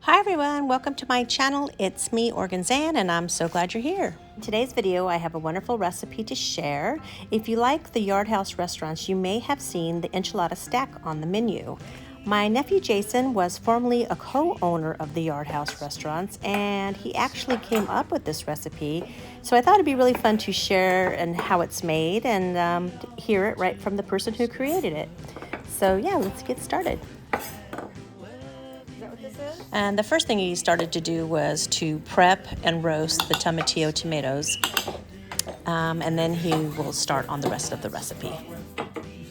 Hi everyone, welcome to my channel. It's me, Organzan, and I'm so glad you're here. In today's video, I have a wonderful recipe to share. If you like the Yard House restaurants, you may have seen the enchilada stack on the menu. My nephew Jason was formerly a co-owner of the Yard House restaurants, and he actually came up with this recipe. So I thought it'd be really fun to share and how it's made and hear it right from the person who created it. So yeah, let's get started. And the first thing he started to do was to prep and roast the tomatillo tomatoes. And then he will start on the rest of the recipe. There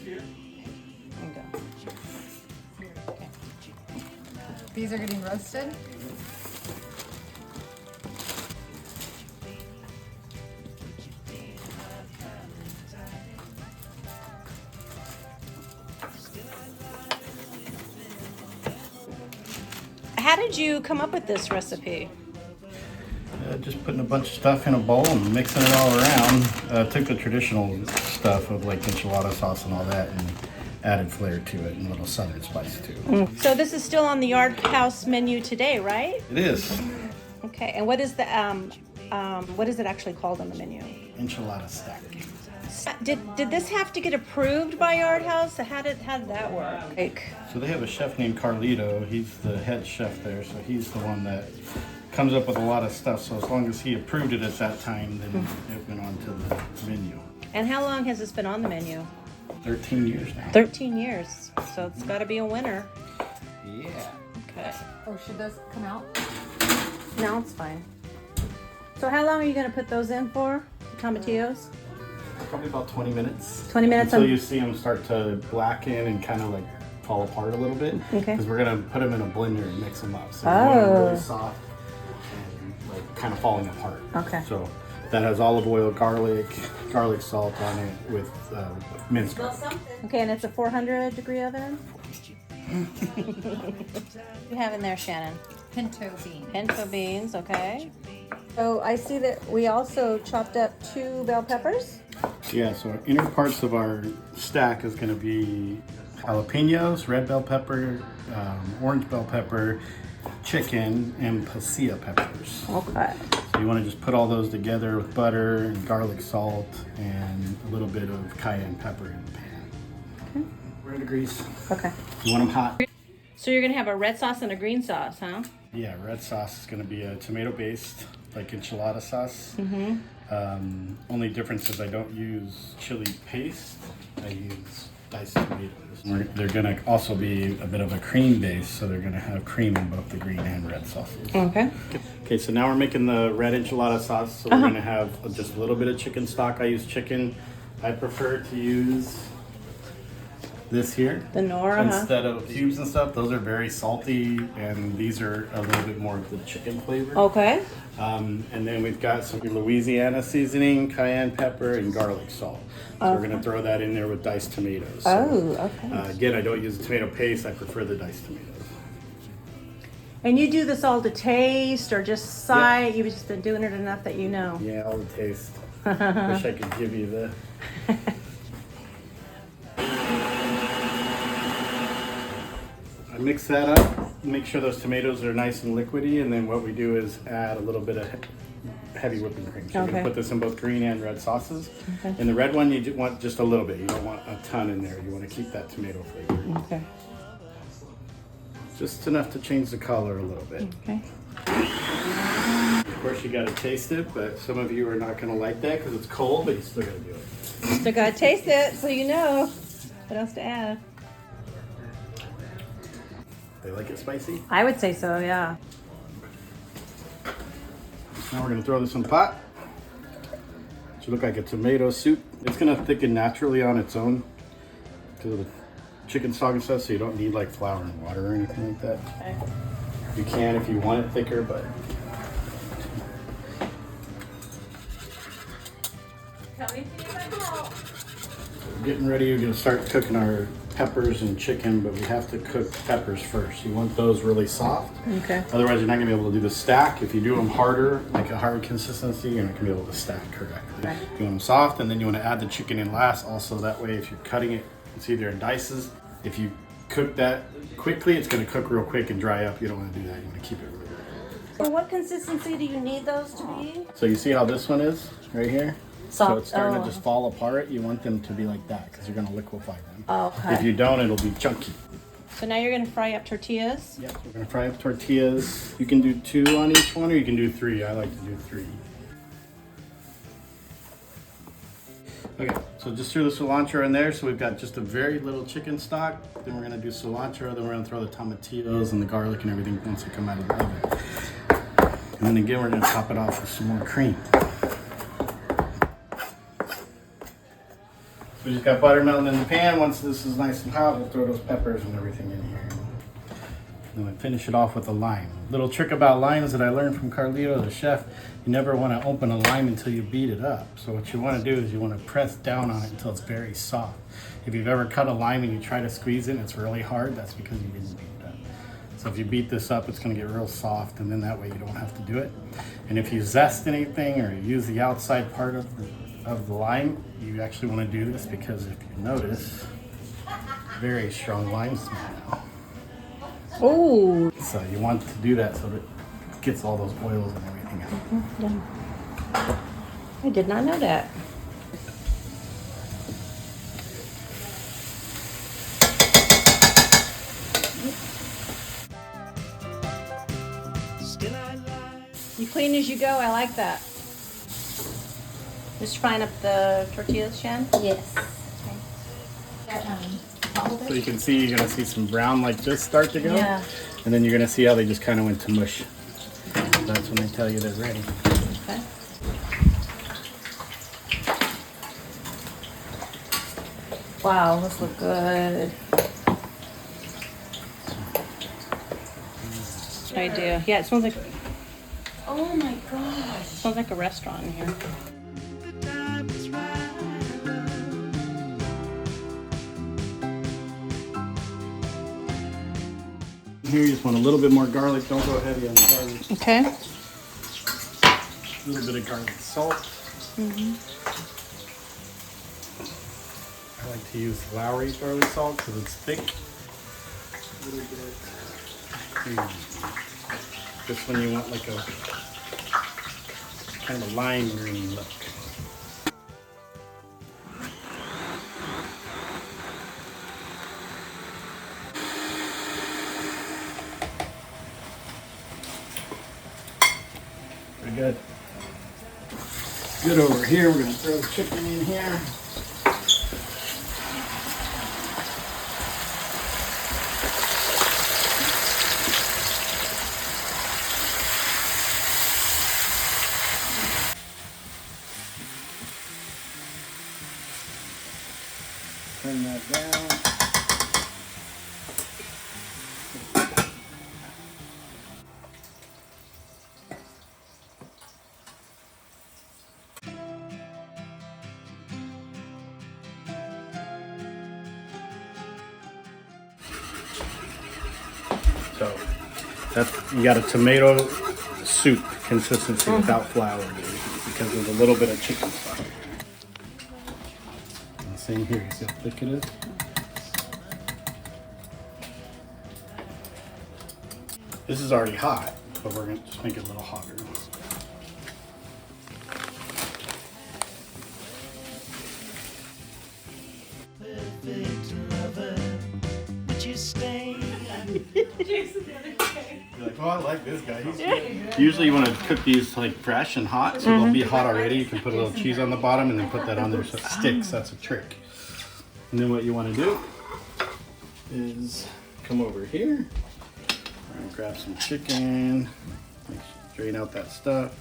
you go. Okay. These are getting roasted. How did you come up with this recipe? Just putting a bunch of stuff in a bowl and mixing it all around. Took the traditional stuff of like enchilada sauce and all that and added flair to it and a little southern spice too. So this is still on the Yard House menu today, right? It is. Okay, and what is the what is it actually called on the menu? Enchilada stack. Did this have to get approved by Yard House? How did that work? So they have a chef named Carlito. He's the head chef there, so he's the one that comes up with a lot of stuff. So as long as he approved it at that time, then it went on to the menu. And how long has this been on the menu? 13 years now. 13 years. So it's got to be a winner. Yeah. Okay. Oh, should those come out? No, it's fine. So how long are you going to put those in for? The tomatillos? Probably about 20 minutes. 20 minutes until you see them start to blacken and kind of like fall apart a little bit. Okay. Because we're gonna put them in a blender and mix them up. So we want them really soft and like kind of falling apart. Okay. So that has olive oil, garlic salt on it with minced garlic. Okay, and it's a 400-degree oven? What you have in there, Shannon? Pinto bean. Pinto beans, okay. So I see that we also chopped up 2 bell peppers. Yeah, so our inner parts of our stack is gonna be jalapenos, red bell pepper, orange bell pepper, chicken, and pasilla peppers. Okay. So you want to just put all those together with butter and garlic salt and a little bit of cayenne pepper in the pan. Okay. We're in grease. Okay. You want them hot? So you're going to have a red sauce and a green sauce, huh? Yeah, red sauce is going to be a tomato-based, like enchilada sauce. Only difference is I don't use chili paste. I use diced tomatoes. They're going to also be a bit of a cream base, so they're going to have cream in both the green and red sauces. Okay. Okay, so now we're making the red enchilada sauce. So we're going to have just a little bit of chicken stock. I use chicken. I prefer to use this here. The Nora, instead of cubes and stuff. Those are very salty, and these are a little bit more of the chicken flavor. Okay. And then we've got some Louisiana seasoning, cayenne pepper, and garlic salt. So we're gonna throw that in there with diced tomatoes. Okay. Again, I don't use the tomato paste. I prefer the diced tomatoes. And you do this all to taste or just sight? You've just been doing it enough that you know. Yeah, all the taste. Wish I could give you the... I mix that up, make sure those tomatoes are nice and liquidy, and then what we do is add a little bit of heavy whipping cream. So you're gonna put this in both green and red sauces. Okay. In the red one, you want just a little bit. You don't want a ton in there. You want to keep that tomato flavor. Okay. Just enough to change the color a little bit. Okay. Of course, you got to taste it, but some of you are not going to like that because it's cold, but you still got to do it. Still gotta taste it so you know what else to add. They like it spicy? I would say so, yeah. Now we're going to throw this in the pot. It should look like a tomato soup. It's going to thicken naturally on its own because of the chicken stock and stuff, so you don't need like flour and water or anything like that. Okay. You can if you want it thicker, but... Tell me if you need my help. We're getting ready. We're going to start cooking our peppers and chicken, but we have to cook peppers first. You want those really soft. Okay. Otherwise, you're not going to be able to do the stack. If you do them harder, like a hard consistency, you're not going to be able to stack correctly. Okay. You want them soft, and then you want to add the chicken in last. Also, that way, if you're cutting it, it's either in dices. If you cook that quickly, it's going to cook real quick and dry up. You don't want to do that. You want to keep it really good. So what consistency do you need those to be? So you see how this one is right here? So Soft. it's starting Oh. to just fall apart. You want them to be like that because you're going to liquefy them. Okay. If you don't, it'll be chunky. So now you're going to fry up tortillas? Yep, we're going to fry up tortillas. You can do 2 on each one or you can do 3. I like to do 3. Okay, so just threw the cilantro in there. So we've got just a very little chicken stock. Then we're going to do cilantro. Then we're going to throw the tomatillos and the garlic and everything once they come out of the oven. And then again, we're going to top it off with some more cream. We just got butter melting in the pan. Once this is nice and hot, we'll throw those peppers and everything in here. Then we finish it off with a lime. Little trick about limes that I learned from Carlito, the chef, you never want to open a lime until you beat it up. So what you want to do is you want to press down on it until it's very soft. If you've ever cut a lime and you try to squeeze it and it's really hard, that's because you didn't beat it up. So if you beat this up, it's going to get real soft, and then that way you don't have to do it. And if you zest anything or you use the outside part of the lime, you actually want to do this because if you notice, very strong lime smell now. Oh. So you want to do that so that it gets all those oils and everything out. Yeah. I did not know that. You clean as you go. I like that. Just frying up the tortillas, Shan? Yes. So you can see, you're going to see some brown like this start to go. Yeah. And then you're going to see how they just kind of went to mush. That's when they tell you they're ready. Okay. Wow, those look good. Idea. Yeah, it smells like. Oh my gosh. Smells like a restaurant in here. Here you just want a little bit more garlic. Don't go heavy on the garlic. Okay. A little bit of garlic salt. I like to use Lowry garlic salt because it's thick. A little bit. Just when you want like a kind of lime green look. Pretty good. Good over here. We're going to throw the chicken in here. Turn that down. So that's, you got a tomato soup consistency without flour, dude, because there's a little bit of chicken stock. And same here, you see how thick it is? This is already hot, but we're gonna just make it a little hotter. You're like, oh, I like this guy. He's good. Usually you want to cook these like fresh and hot, so they'll be hot already. You can put a little cheese on the bottom and then put that on there so it sticks. That's a trick. And then what you want to do is come over here and grab some chicken, drain out that stuff.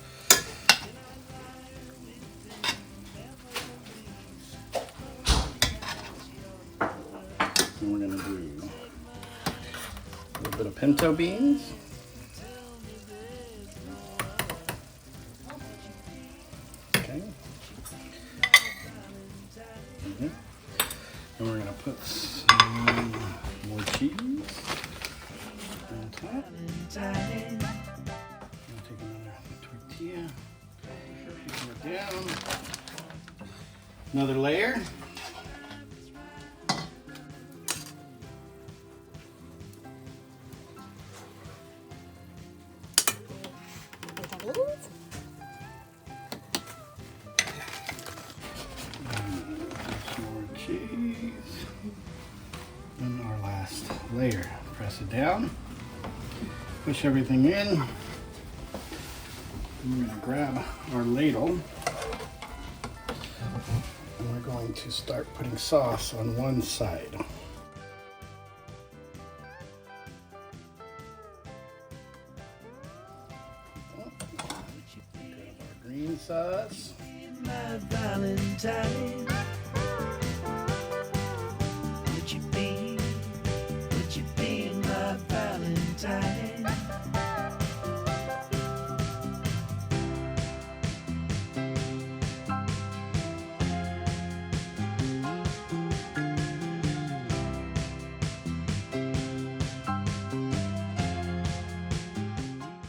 And we're going to do a little bit of pinto beans. Okay. And we're going to put some more cheese on top. I'm going to take another tortilla, pour it down. Another layer. layer. Press it down, push everything in. We're going to grab our ladle and we're going to start putting sauce on one side. Grab our green sauce. My Valentine, would you be my Valentine?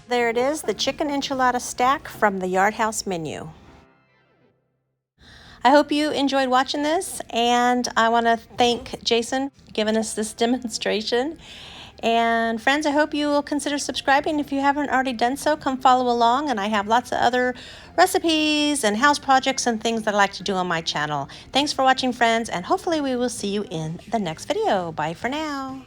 There it is, the chicken enchilada stack from the Yard House menu. I hope you enjoyed watching this, and I want to thank Jason for giving us this demonstration. And friends, I hope you will consider subscribing. If you haven't already done so, come follow along, and I have lots of other recipes and house projects and things that I like to do on my channel. Thanks for watching, friends, and hopefully we will see you in the next video. Bye for now.